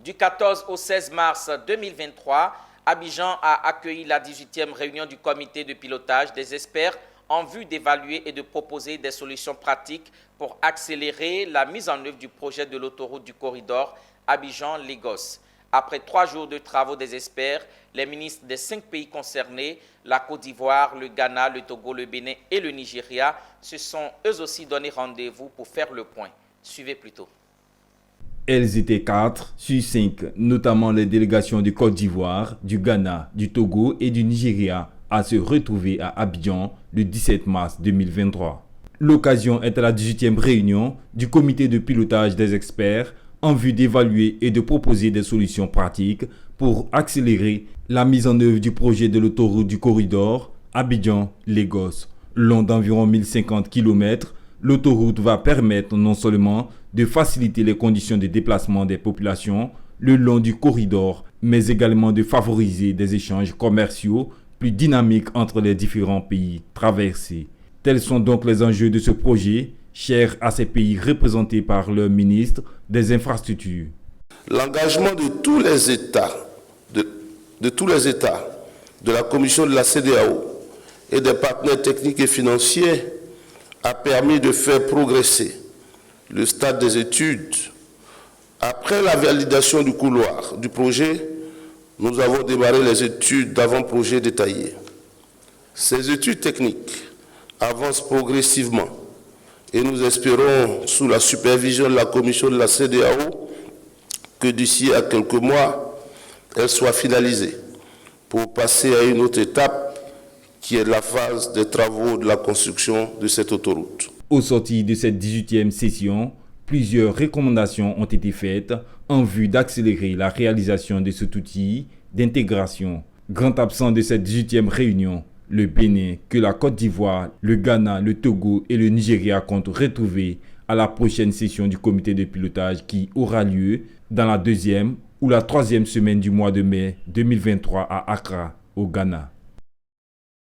Du 14 au 16 mars 2023, Abidjan a accueilli la 18e réunion du comité de pilotage des experts en vue d'évaluer et de proposer des solutions pratiques pour accélérer la mise en œuvre du projet de l'autoroute du corridor Abidjan-Lagos. Après 3 jours de travaux des experts, les ministres des 5 pays concernés, la Côte d'Ivoire, le Ghana, le Togo, le Bénin et le Nigeria, se sont eux aussi donné rendez-vous pour faire le point. Suivez plutôt. Elles étaient 4 sur 5, notamment les délégations de Côte d'Ivoire, du Ghana, du Togo et du Nigeria, à se retrouver à Abidjan le 17 mars 2023. L'occasion est à la 18e réunion du comité de pilotage des experts en vue d'évaluer et de proposer des solutions pratiques pour accélérer la mise en œuvre du projet de l'autoroute du corridor Abidjan-Lagos. Long d'environ 1050 km, l'autoroute va permettre non seulement de faciliter les conditions de déplacement des populations le long du corridor, mais également de favoriser des échanges commerciaux plus dynamiques entre les différents pays traversés. Tels sont donc les enjeux de ce projet, cher à ces pays représentés par leur ministre des Infrastructures. L'engagement de tous les États, de la Commission de la CEDEAO et des partenaires techniques et financiers a permis de faire progresser le stade des études. Après la validation du couloir du projet, nous avons démarré les études d'avant-projet détaillées. Ces études techniques avancent progressivement et nous espérons, sous la supervision de la Commission de la CEDEAO, que d'ici à quelques mois, elles soient finalisées pour passer à une autre étape qui est la phase des travaux de la construction de cette autoroute. Au sortir de cette 18e session, plusieurs recommandations ont été faites en vue d'accélérer la réalisation de cet outil d'intégration. Grand absent de cette 18e réunion, le Bénin, que la Côte d'Ivoire, le Ghana, le Togo et le Nigeria comptent retrouver à la prochaine session du comité de pilotage qui aura lieu dans la 2e ou la 3e semaine du mois de mai 2023 à Accra, au Ghana.